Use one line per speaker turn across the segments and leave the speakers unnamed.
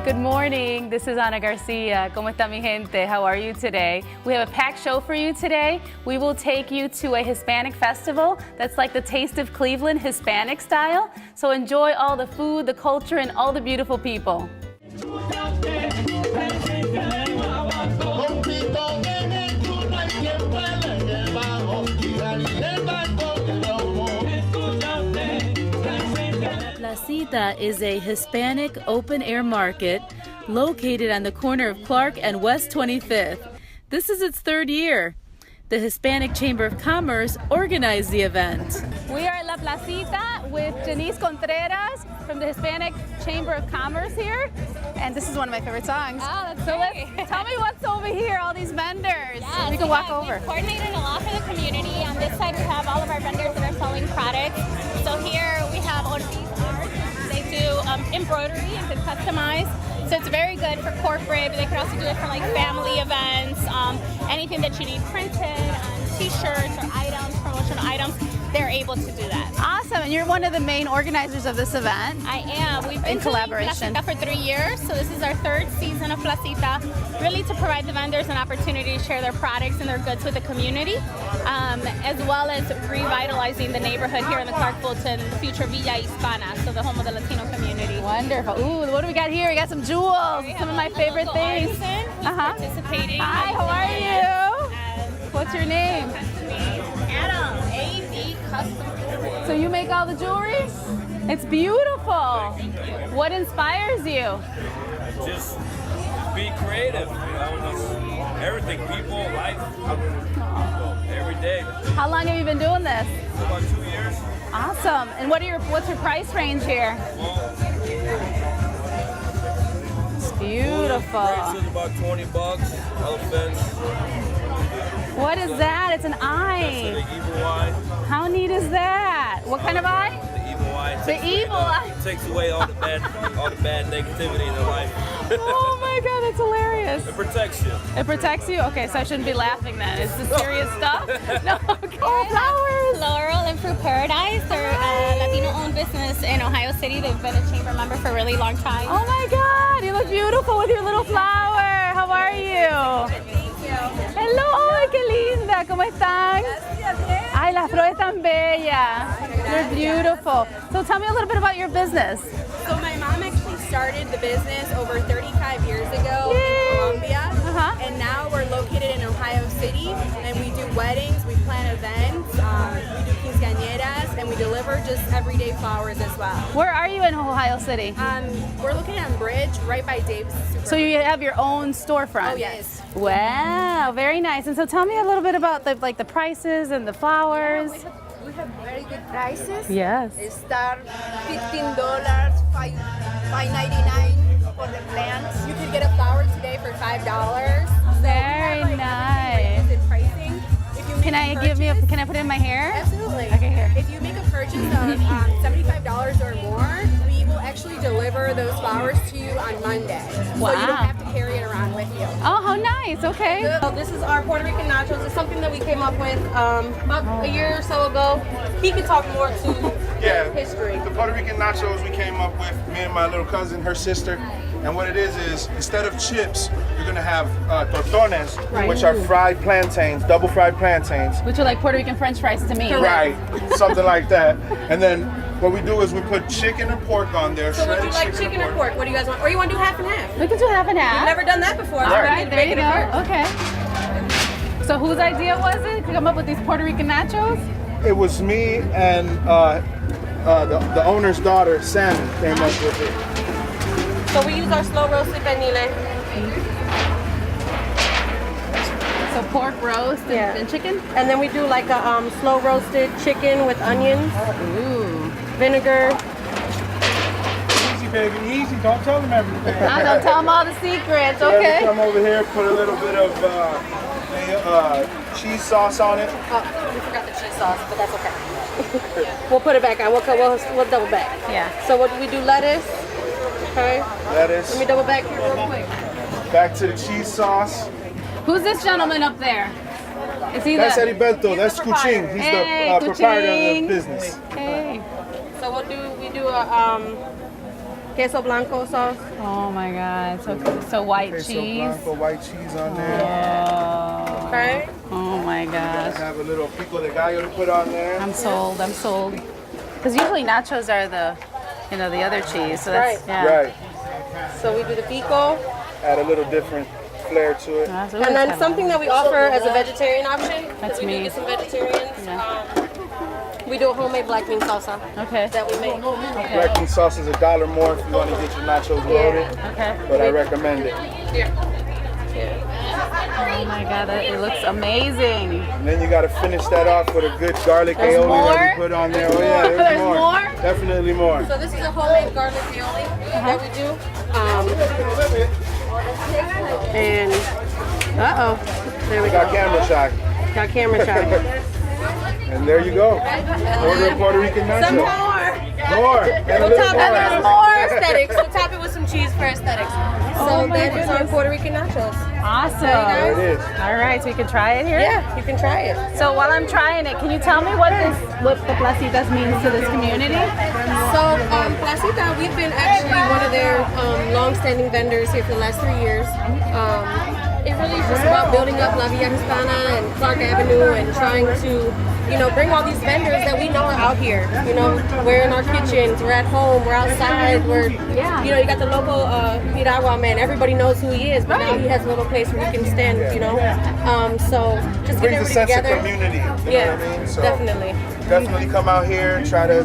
Good morning. This is Ana Garcia. ¿Cómo está mi gente? How are you today? We have a packed show for you today. We will take you to a Hispanic festival that's like the Taste of Cleveland, Hispanic style. So enjoy all the food, the culture, and all the beautiful people. Placita is a Hispanic open-air market located on the corner of Clark and West 25th. This is its third year. The Hispanic Chamber of Commerce organized the event. We are at La Placita with Janice Contreras from the Hispanic Chamber of Commerce here. And this is one of my favorite songs.
Oh, that's
so
great.
tell me what's over here, all these vendors.
Yeah,
we can walk over.
We've coordinated a lot for the community. On this side, we have all of our vendors that are selling products. So here we have Ortiz Art. They do embroidery and can customize. So it's very good for corporate, but they can also do it for like family events, anything that you need printed, t-shirts or items, promotional items, they're able to do that.
Awesome, and you're one of the main organizers of this event.
I am. We've been
in collaboration
doing Placita for 3 years, so this is our third season of Placita, really to provide the vendors an opportunity to share their products and their goods with the community, as well as revitalizing the neighborhood here in the Clark Fulton, the future Villa Hispana, so the home of the Latino community.
Wonderful. Ooh, what do we got here? We got some jewels, some of my favorite things.
Participating.
Hi, how are you? What's your name?
Adam, AV Custom.
So you make all the jewelry? It's beautiful. What inspires you?
Just be creative, just everything, people, life, every day.
How long have you been doing this?
About 2 years.
Awesome. And what's your price range here? It's beautiful.
Price is about $20. Elephants.
What is that? It's an eye.
That's the evil eye.
How neat is that? What kind of eye?
The evil eye.
The evil eye.
It takes away all the bad negativity in their life.
Oh my God, that's hilarious.
It protects you.
It protects you? Okay, so I shouldn't be laughing then. Is this serious stuff? No, okay. Oh, flowers.
Floral and Fruit Paradise. They're a Latino-owned business in Ohio City. They've been a chamber member for a really long time.
Oh my God, you look beautiful with your little flower. How are you? Hello, ay, qué linda. ¿Cómo están? Ay, las flores tan bellas. They're beautiful. So tell me a little bit about your business.
So my mom actually started the business over 35 years ago
Yay.
in Colombia, and now we're located in Ohio City, and we do weddings, we plan events, we do quinceañeras, and we deliver just everyday flowers as well.
Where are you in Ohio City?
We're located on Bridge, right by Dave's.
So you have your own storefront?
Oh yes.
Wow, very nice. And so tell me a little bit about the prices and the flowers.
We have very good prices.
Yes.
It start $15, $5.99 for the plants. You can get a flower today for $5.
Very nice.
Pricing. If you
Can I put it in my hair?
Absolutely.
Okay, here.
If you make a purchase of $75 or more, we will actually deliver those flowers to you on Monday.
Wow.
So you don't have to carry it around with you.
Oh, how nice. Okay.
So this is our Puerto Rican nachos. It's something that we came up with about a year or so ago. He could talk more to
Yeah,
history.
the Puerto Rican nachos we came up with, me and my little cousin, her sister. And what it is instead of chips, you're gonna have tortones, which are fried plantains, double fried plantains.
Which are like Puerto Rican French fries to me.
Right, something like that. And then what we do is we put chicken or pork on there.
So would you
shredded
like chicken or pork? What do you guys want? Or you want to do half and half?
We can do half and half.
We've never done that before.
All
so we
right,
need to
there
make
you
it
go.
first.
Okay. So whose idea was it to come up with these Puerto Rican nachos?
It was me and the owner's daughter, Sammy, came up with it.
So we use our slow roasted pernile.
So pork roast and chicken?
And then we do like a slow roasted chicken with onions,
Ooh.
vinegar.
Easy, baby, easy. Don't tell them everything.
I don't tell them all the secrets,
Yeah, we
okay?
come over here, put a little bit of cheese sauce on it.
Oh, we forgot the cheese sauce, but that's okay. We'll put it back on. We'll double back.
Yeah.
So what do we do? Lettuce. Okay.
Lettuce.
Let me double back here real quick.
Back to the cheese sauce.
Who's this gentleman up there? Is he
That's
the...
Heriberto. That's Cuchin. He's
Hey,
the proprietor of
Cuchin.
the business.
Hey.
So we do a queso blanco sauce.
Oh my God. So white
Queso
cheese.
blanco, white cheese on there.
Oh.
Okay.
Oh my gosh.
Have a little pico de gallo to put on there.
I'm sold. I'm sold. Because usually nachos are the other cheese. So that's,
Right.
yeah.
Right.
So we do the pico.
Add a little different flair to it.
That's really
And then
kinda-
something that we offer as a vegetarian option.
That's
we
me.
do get some vegetarians.
Yeah.
We do a homemade black bean salsa
Okay.
that we make.
Black bean sauce is $1 more if you want to get your nachos loaded,
Okay.
but I recommend it.
Oh my God, it looks amazing.
And then you got to finish that off with a good garlic
There's
aioli
more?
that we put on there. Oh yeah, there's,
There's
more.
more?
Definitely more.
So this is a homemade garlic aioli that we do. And there we
We got
go.
camera shy.
Got camera shot.
And there you go. Order a Puerto Rican nacho.
Some more.
More. And a
We'll
little
top it with
more.
more aesthetics. We'll top it with some cheese for aesthetics.
Oh
So
my
that is our Puerto Rican nachos.
Awesome.
There it is.
All right, so we can try it here?
Yeah, you can try it.
So while I'm trying it, can you tell me what the Placitas means to this community?
So Placita, we've been actually one of their long-standing vendors here for the last 3 years. It really is just about building up La Villa Hispana and Clark Avenue and trying to, bring all these vendors that we know are out here. We're in our kitchens, we're at home, we're outside, you got the local Piragua man. Everybody knows who he is, but now he has a little place where he can stand, So just get
Brings a
everybody
sense
together.
of community. You
Yeah,
know what I mean? So
definitely.
definitely come out here and try to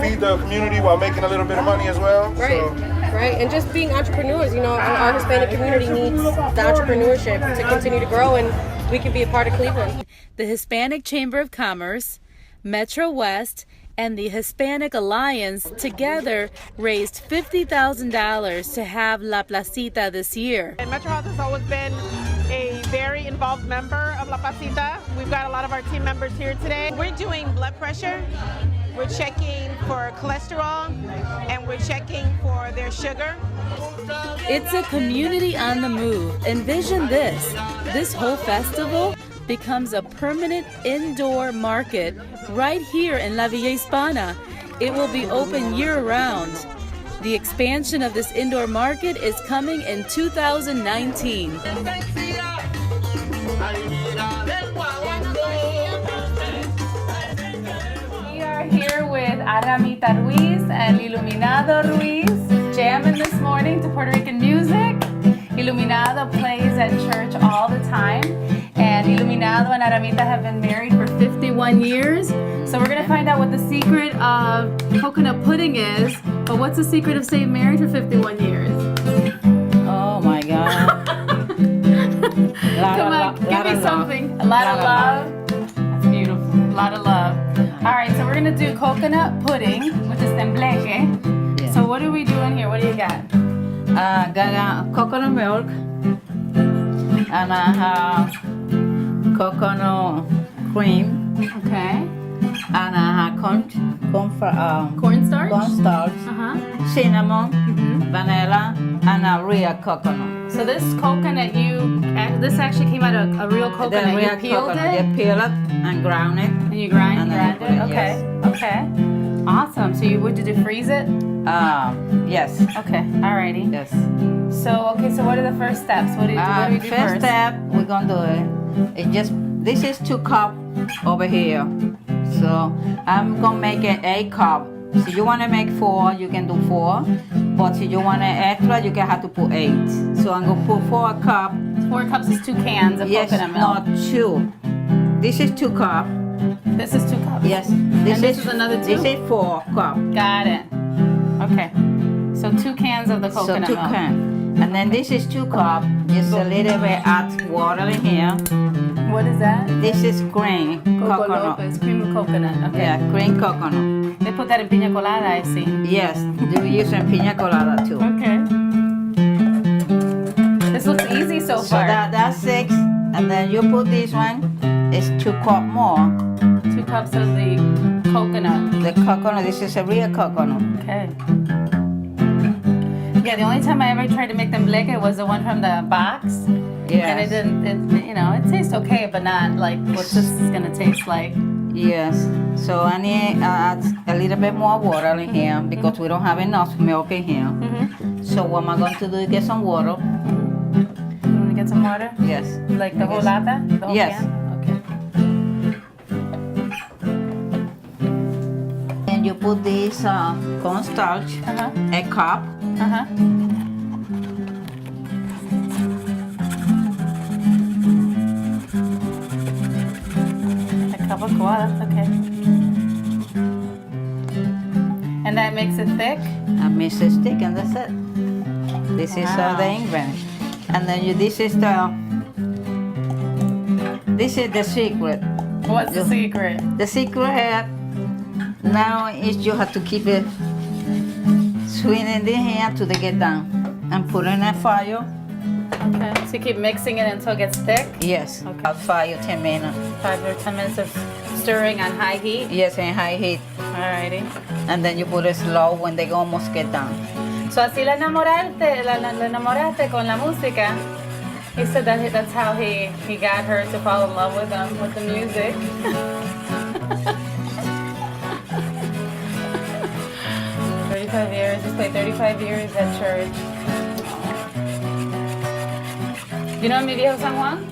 feed the community while making a little bit of money as well.
Right,
So,
right, and just being entrepreneurs. Our Hispanic community needs the entrepreneurship to continue to grow, and we can be a part of Cleveland.
The Hispanic Chamber of Commerce, Metro West, and the Hispanic Alliance together raised $50,000 to have La Placita this year.
And Metro Health has always been a very involved member of La Placita. We've got a lot of our team members here today. We're doing blood pressure, we're checking for cholesterol, and we're checking for their sugar.
It's a community on the move. Envision this. This whole festival becomes a permanent indoor market right here in La Villa Hispana. It will be open year-round. The expansion of this indoor market is coming in 2019. We are here with Aramita Ruiz and Iluminado Ruiz, jamming this morning to Puerto Rican music. Iluminado plays at church all the time, and Iluminado and Aramita have been married for 51 years. So we're gonna find out what the secret of coconut pudding is, but what's the secret of staying married for 51 years?
Oh my God.
Come on, give me something. A lot of love. That's beautiful. A lot of love. All right, so we're gonna do coconut pudding, which is tembleque.
Yeah.
So what are we doing here? What do you got?
Got coconut milk, and I have coconut cream,
Okay.
and I have cornstarch,
Cornstarch? Uh-huh.
cinnamon, vanilla, and a real coconut.
So this coconut, this actually came out of a real
The
coconut.
real
You peeled
coconut,
it
you peel it and ground it.
and you grind
and then
it?
you put it,
Okay, okay. Awesome. So would you freeze it?
Yes,
Okay, alrighty.
yes.
So what are the first steps? What do we do
First step, we're gonna do it. This is 2 cups over here. So I'm gonna make it 8 cup. So you wanna make 4, you can do 4. But if you want it extra, you can have to put 8. So I'm gonna put 4 cup.
4 cups is 2 cans of
Yes,
coconut milk.
not 2. This is 2 cup.
This is 2 cups.
Yes.
this is another 2?
This is 4 cup.
Got it. Okay. So 2 cans of the
So
coconut
2
milk.
can. And then this is 2 cup. Just a little bit add water in here.
What is that?
This is cream
Coco
coconut.
Lopez, cream of coconut. Okay.
Yeah, cream coconut.
They put that in piña colada, I see.
Yes, do we use in pina colada too.
Okay. This looks easy so
So
far.
that's 6, and then you put this one. It's 2 cup more.
2 cups of the coconut.
The coconut. This is a real coconut.
Okay. Yeah, the only time I ever tried to make them tembleque was the one from the box.
Yes.
And it didn't, it tastes okay, but not like what this is gonna taste like.
Yes. So I need add a little bit more water in here because we don't have enough milk in here. So what am I going to do is get some water.
You want to get some water?
Yes.
Like the whole lata? The whole
Yes.
can? Okay.
And you put this cornstarch, a cup.
A cup of water, okay. And that makes it thick?
I mix it thick and that's it. This is
Wow.
the ingredient. And then this is the secret.
What's the secret?
The secret now is you have to keep it sweet in the hand till they get done and put it in a fire.
Okay. So you keep mixing it until it gets thick?
Yes,
Okay.
about 5 or 10 minutes.
5 or 10 minutes of stirring on high heat?
Yes, in high heat.
Alrighty.
And then you put it slow when they almost get done.
So así la enamoraste con la música. He said that that's how he got her to fall in love with him, with the music. 35 years, he's played 35 years at church. You know mi viejo San Juan?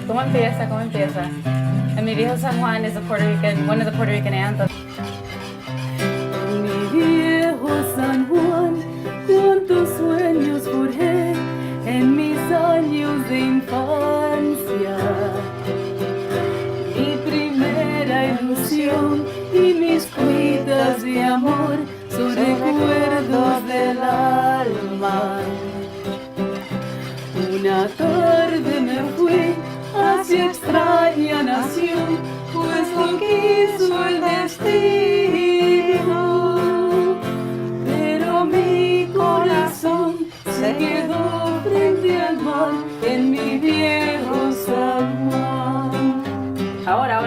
¿Cómo empieza? ¿Cómo empieza? And mi viejo San Juan is a Puerto Rican, one of the Puerto Rican anthems. Mi viejo San Juan, cuántos sueños forjé en mis años de infancia. Mi primera ilusión y mis cuitas de amor son recuerdos del alma. Una tarde me fui hacia extraña nación, pues lo quiso el destino. Pero mi corazón se quedó frente al mar en mi viejo San Juan. Ahora.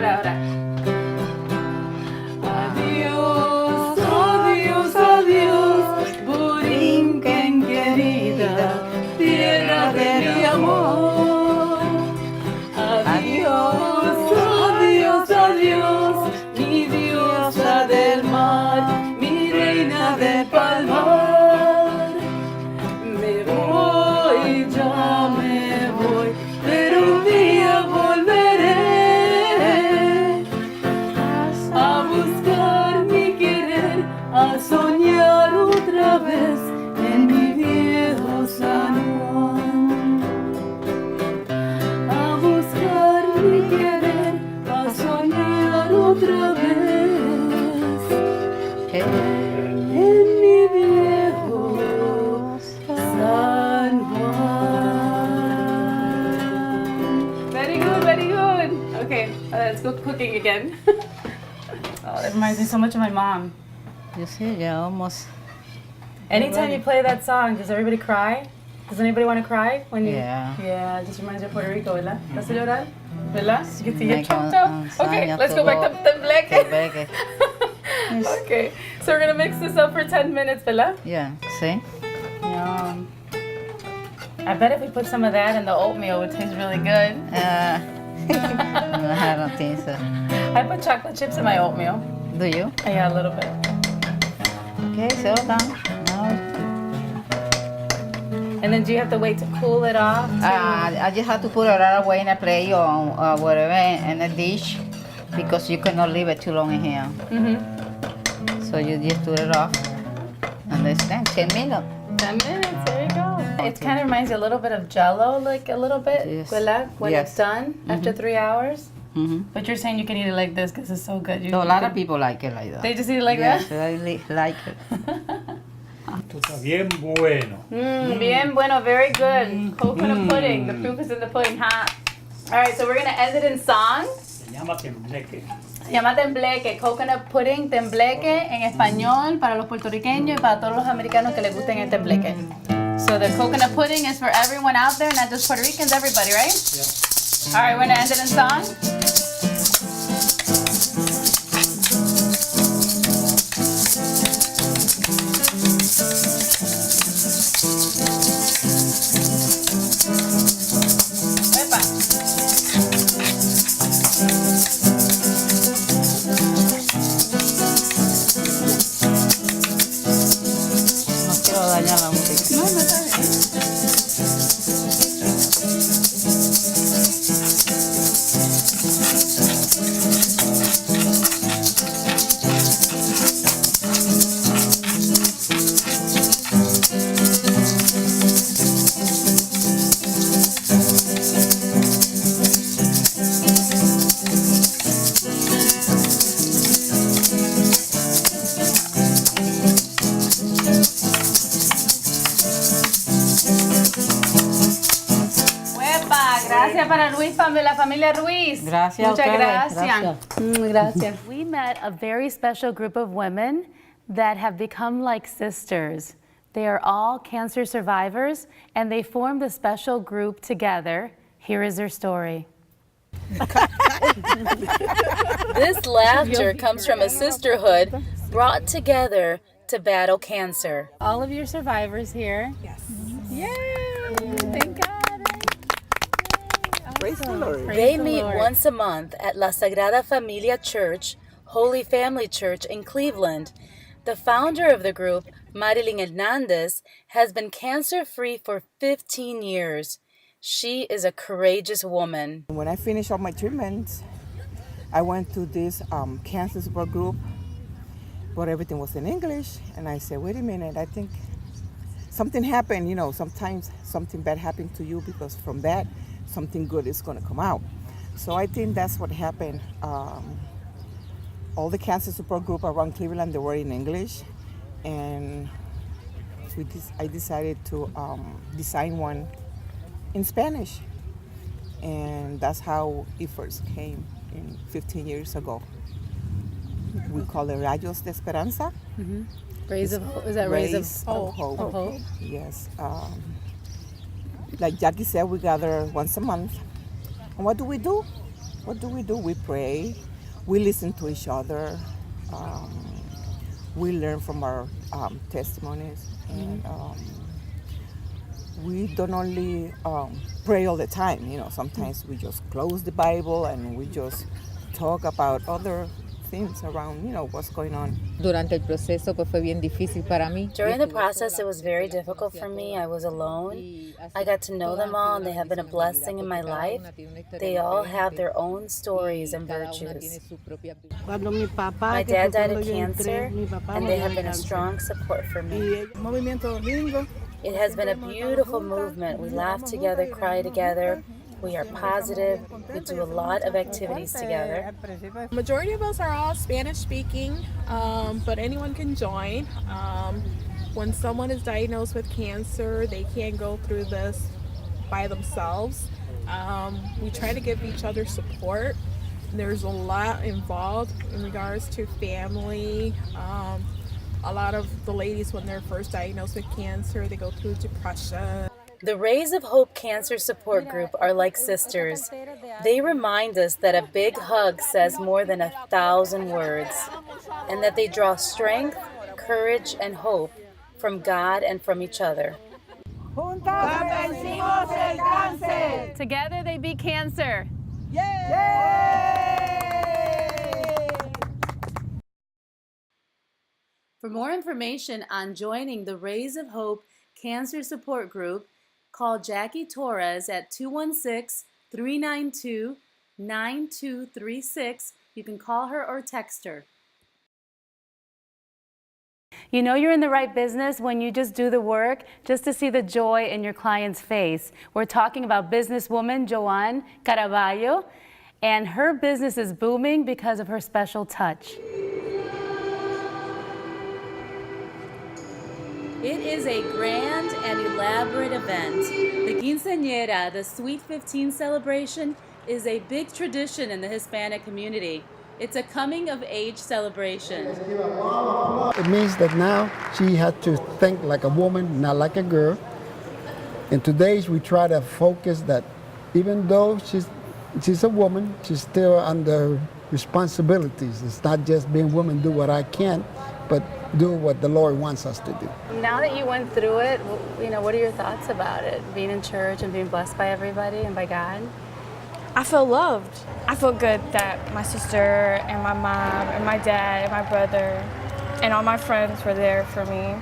Adiós, adiós, adiós, Borinquen querida, tierra de mi amor. Adiós, adiós, adiós, mi diosa del mar, mi reina de palmar. Me voy, ya me voy, pero un día volveré a buscar mi querer, a soñar otra vez en mi viejo San Juan. A buscar mi querer, a soñar otra vez en mi viejo San Juan. Very good, very good. Okay, let's go cooking again. Oh, that reminds me so much of my mom.
You see, yeah, almost.
Anytime you play that song, does everybody cry? Does anybody want to cry when you?
Yeah.
Yeah, it just reminds you of Puerto Rico, ¿verdad? ¿Vas a llorar? ¿Verdad? You get to get
Me
choked up. Okay,
ensaña
let's go back to
todo.
tembleque.
Tembleque.
Okay, so we're gonna mix this up for 10 minutes, ¿verdad?
Yeah, see?
Yum. I bet if we put some of that in the oatmeal, it would taste really good.
No, I don't think so.
I put chocolate chips in my oatmeal.
Do you?
Yeah, a little bit.
Okay, so done. Now,
And then do you have to wait to cool it off?
I just have to put it right away in a plate or whatever in a dish because you cannot leave it too long in here. So you just do it off. Understand? 10 minutes.
10 minutes, there you go. It kind of reminds you a little bit of Jell-O, like a little bit,
Yes.
¿verdad? When
Yes.
it's done after 3 hours.
Mm-hmm.
But you're saying you can eat it like this because it's so good.
So a lot of people like it like that.
They just eat it like
Yes, I like it.
Esto está bien bueno.
that? Bien bueno, very good. Coconut pudding. The proof is in the pudding, huh? All right, so we're going to end it in song.
Se llama tembleque.
Se llama tembleque, coconut pudding, tembleque en español para los puertorriqueños y para todos los americanos que les gusten el tembleque. So the coconut pudding is for everyone out there, not just Puerto Ricans, everybody, right?
Yeah.
All right, we're gonna end it in song. Epa. la familia Ruiz.
Gracias.
Muchas
Gracias.
Gracias. We met a very special group of women that have become like sisters. They are all cancer survivors, and they formed a special group together. Here is their story. This laughter comes from a sisterhood brought together to battle cancer. All of your survivors here. Yes. Yay! Thank God.
Praise the Lord.
They meet once a month at La Sagrada Familia Church, Holy Family Church in Cleveland. The founder of the group, Marilyn Hernandez, has been cancer-free for 15 years. She is a courageous woman.
When I finished all my treatments, I went to this cancer support group, but everything was in English. And I said, wait a minute, I think something happened. You know, sometimes something bad happened to you because from that, something good is going to come out. So I think that's what happened. All the cancer support group around Cleveland, they were in English. And I decided to design one in Spanish. And that's how it first came in 15 years ago. We call it Rayos de Esperanza.
Mm-hmm. Rays of hope?
Of hope. Yes. Like Jackie said, we gather once a month. And what do? We pray. We listen to each other. We learn from our testimonies. And we don't only pray all the time. You know, sometimes we just close the Bible and we just talk about other things around, you know, what's going on.
Durante el proceso, pues fue bien difícil para mí.
During the process, it was very difficult for me. I was alone. I got to know them all, and they have been a blessing in my life. They all have their own stories and virtues. My dad died of cancer, and they have been a strong support for me. It has been a beautiful movement. We laugh together, cry together. We are positive. We do a lot of activities together.
Majority of us are all Spanish speaking, but anyone can join. When someone is diagnosed with cancer, they can't go through this by themselves. We try to give each other support. There's a lot involved in regards to family. A lot of the ladies, when they're first diagnosed with cancer, they go through depression.
The Rays of Hope Cancer Support Group are like sisters. They remind us that a big hug says more than 1,000 words, and that they draw strength, courage, and hope from God and from each other. Together they beat cancer. For more information on joining the Rays of Hope Cancer Support Group, call Jackie Torres at 216-392-9236. You can call her or text her. You know you're in the right business when you just do the work just to see the joy in your client's face. We're talking about businesswoman Joan Caraballo, and her business is booming because of her special touch. It is a grand and elaborate event. The quinceañera, the Sweet 15 celebration, is a big tradition in the Hispanic community. It's a coming-of-age celebration.
It means that now she had to think like a woman, not like a girl. And today we try to focus that even though she's a woman, she's still under responsibilities. It's not just being woman, do what I can, but do what the Lord wants us to do.
Now that you went through it, you know, what are your thoughts about it? Being in church and being blessed by everybody and by God?
I feel loved. I feel good that my sister and my mom and my dad and my brother and all my friends were there for me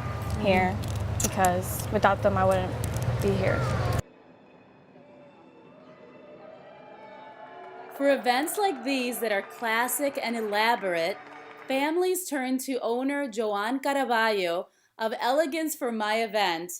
here, because without them I wouldn't be here.
For events like these that are classic and elaborate, families turn to owner Joan Caraballo of Elegance for My Event.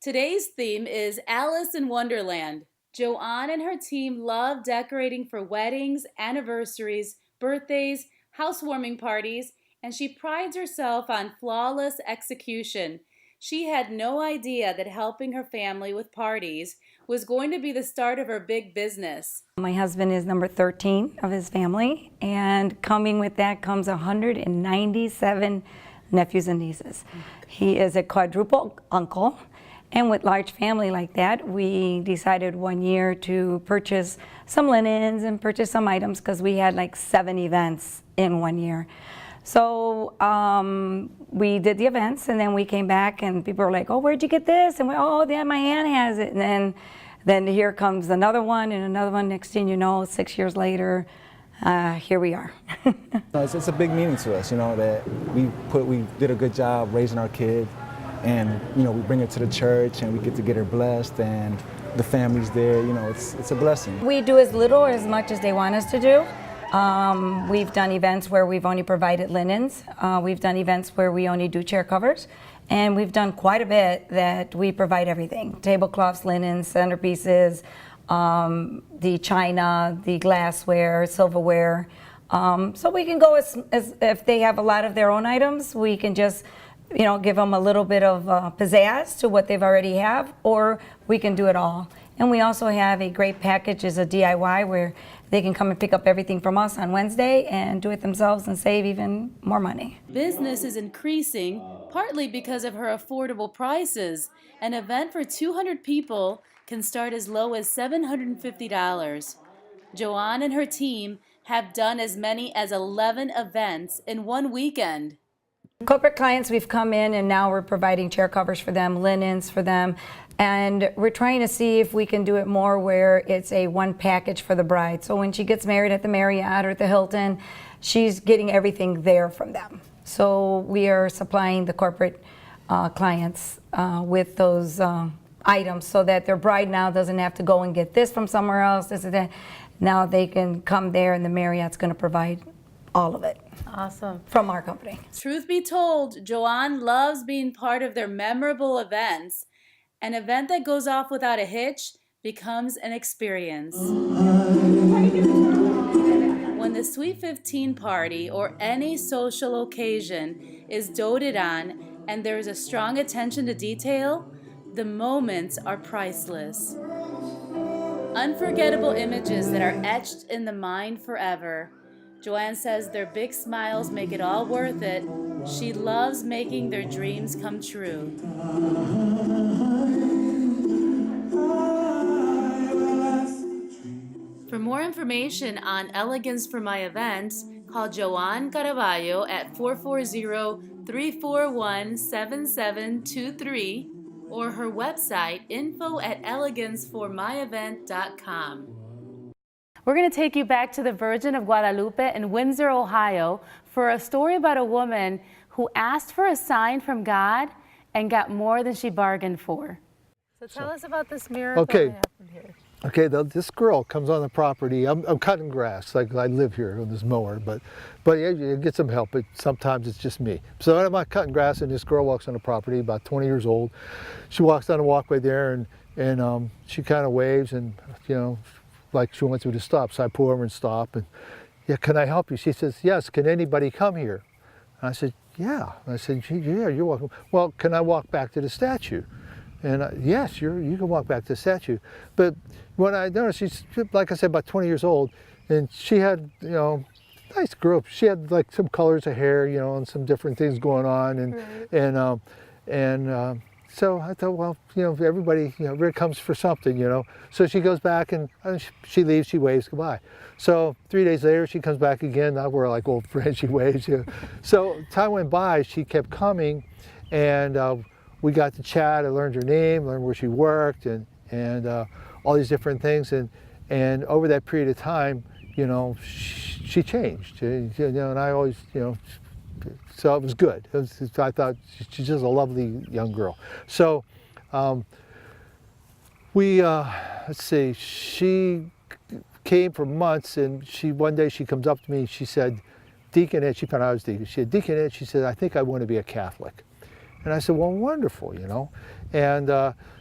Today's theme is Alice in Wonderland. Joan and her team love decorating for weddings, anniversaries, birthdays, housewarming parties, and she prides herself on flawless execution. She had no idea that helping her family with parties was going to be the start of her big business.
My husband is number 13 of his family, and coming with that comes 197 nephews and nieces. He is a quadruple uncle, and with large family like that, we decided one year to purchase some linens and purchase some items because we had like 7 events in 1 year. So we did the events, and then we came back and people were like, oh, where'd you get this? And we, oh, yeah, my aunt has it. And then here comes another one and another one. Next thing you know, 6 years later, here we are.
It's a big meaning to us, you know, that we did a good job raising our kid, and you know, we bring her to the church and we get her blessed, and the family's there. You know, it's a blessing.
We do as little or as much as they want us to do. We've done events where we've only provided linens. We've done events where we only do chair covers. And we've done quite a bit that we provide everything. Tablecloths, linens, centerpieces, the china, the glassware, silverware. So we can go as if they have a lot of their own items, we can just, you know, give them a little bit of pizzazz to what they've already have, or we can do it all. And we also have a great package as a DIY where they can come and pick up everything from us on Wednesday and do it themselves and save even more money.
Business is increasing, partly because of her affordable prices. An event for 200 people can start as low as $750. Joan and her team have done as many as 11 events in one weekend.
Corporate clients, we've come in and now we're providing chair covers for them, linens for them, and we're trying to see if we can do it more where it's a one package for the bride. So when she gets married at the Marriott or at the Hilton, she's getting everything there from them. So we are supplying the corporate clients with those items so that their bride now doesn't have to go and get this from somewhere else, this and that. Now they can come there and the Marriott's going to provide all of it.
Awesome.
From our company.
Truth be told, Joan loves being part of their memorable events. An event that goes off without a hitch becomes an experience. When the Sweet 15 party or any social occasion is doted on and there is a strong attention to detail, the moments are priceless. Unforgettable images that are etched in the mind forever. Joan says their big smiles make it all worth it. She loves making their dreams come true. For more information on elegance for my events, call Joan Caraballo at 440-341-7723 or her website info@eleganceformyevent.com. We're going to take you back to the Virgin of Guadalupe in Windsor, Ohio, for a story about a woman who asked for a sign from God and got more than she bargained for. So tell us about this miracle that happened here.
Okay, this girl comes on the property. I'm cutting grass, like I live here on this mower, but yeah, you get some help. But sometimes it's just me. So I'm not cutting grass, and this girl walks on the property, about 20 years old. She walks down the walkway there, and she kind of waves, and you know, like she wants me to stop. So I pull over and stop, and yeah, can I help you? She says, yes. Can anybody come here? And I said, yeah. And I said, yeah, you're welcome. Well, can I walk back to the statue? And yes, you can walk back to the statue. But when I noticed, she's, like I said, about 20 years old, and she had, you know, nice girl. She had like some colors of hair, you know, and some different things going on, and so I thought, well, you know, everybody, you know, everybody comes for something, you know. So she goes back and she leaves, she waves goodbye. So 3 days later, she comes back again. Now we're like old friends, she waves. You know. So time went by, she kept coming, and we got to chat. I learned her name, learned where she worked, and all these different things. And over that period of time, you know, she changed. You know, and I always, you know, so it was good. I thought she's just a lovely young girl. So let's see, she came for months, and one day she comes up to me, she said, Deaconess, she found out I was deacon. She said, Deaconess, she said, I think I want to be a Catholic. And I said, well, wonderful, you know. And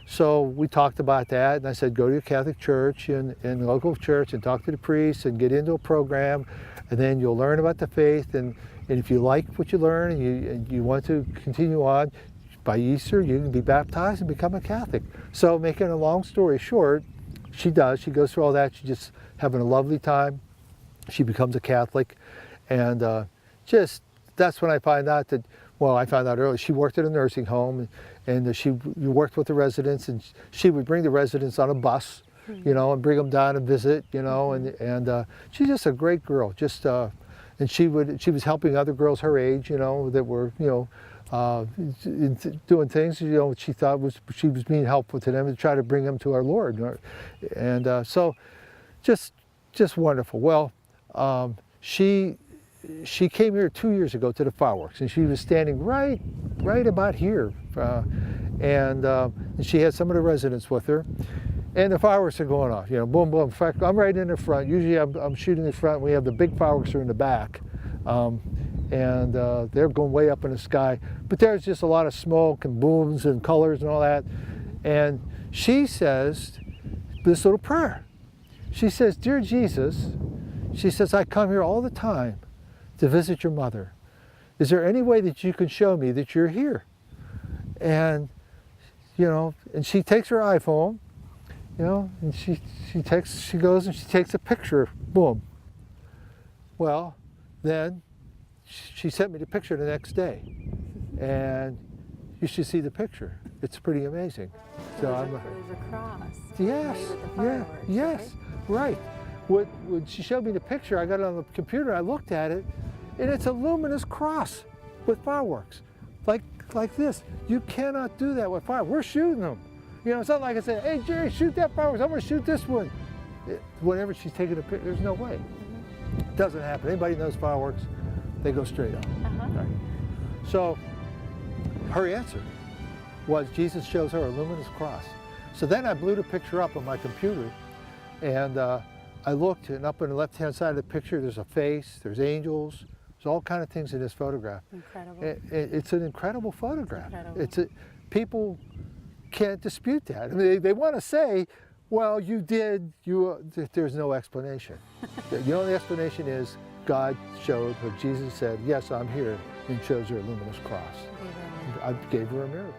so we talked about that, and I said, go to your Catholic church and local church and talk to the priest and get into a program, and then you'll learn about the faith, and if you like what you learn and you want to continue on, by Easter, you can be baptized and become a Catholic. So making a long story short, she does. She goes through all that. She's just having a lovely time. She becomes a Catholic. And that's when I find out that, well, I found out early, she worked at a nursing home, and she worked with the residents, and she would bring the residents on a bus, you know, and bring them down and visit, you know, and she's just a great girl. Just and she was helping other girls her age, you know, that were, you know, doing things, you know, she thought she was being helpful to them and try to bring them to our Lord, and so just wonderful. Well, she came here 2 years ago to the fireworks, and she was standing right about here, and she had some of the residents with her, and the fireworks are going off, you know, boom, boom. In fact, I'm right in the front. Usually I'm shooting in the front. We have the big fireworks are in the back, and they're going way up in the sky. But there's just a lot of smoke and booms and colors and all that. And she says this little prayer. She says, "Dear Jesus," she says, "I come here all the time to visit your mother. Is there any way that you can show me that you're here?" And, you know, and she takes her iPhone, you know, and she goes and she takes a picture, boom. Well, then she sent me the picture the next day, and you should see the picture. It's pretty amazing. So
there's a cross.
Yes, yes, right. When she showed me the picture, I got it on the computer, I looked at it, and it's a luminous cross with fireworks, like this. You cannot do that with fireworks. We're shooting them. You know, it's not like I said, "Hey, Jerry, shoot that fireworks. I'm going to shoot this one." Whenever she's taking a picture, there's no way. It doesn't happen. Anybody knows fireworks, they go straight up. Right. So her answer was Jesus shows her a luminous cross. So then I blew the picture up on my computer, and I looked, and up on the left-hand side of the picture, there's a face, there's angels, there's all kind of things in this photograph.
Incredible.
It's an incredible photograph.
Incredible.
People can't dispute that. I mean, they want to say, well, you did, there's no explanation. The only explanation is God showed her, Jesus said, "Yes, I'm here," and shows her a luminous cross. I gave her a miracle.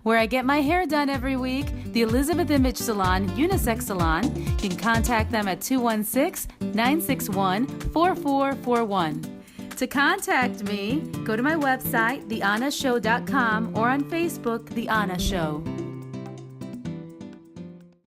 Where I get my hair done every week, the Elizabeth Image Salon, Unisex Salon. You can contact them at 216-961-4441. To contact me, go to my website, theannashow.com, or on Facebook, The Anna Show.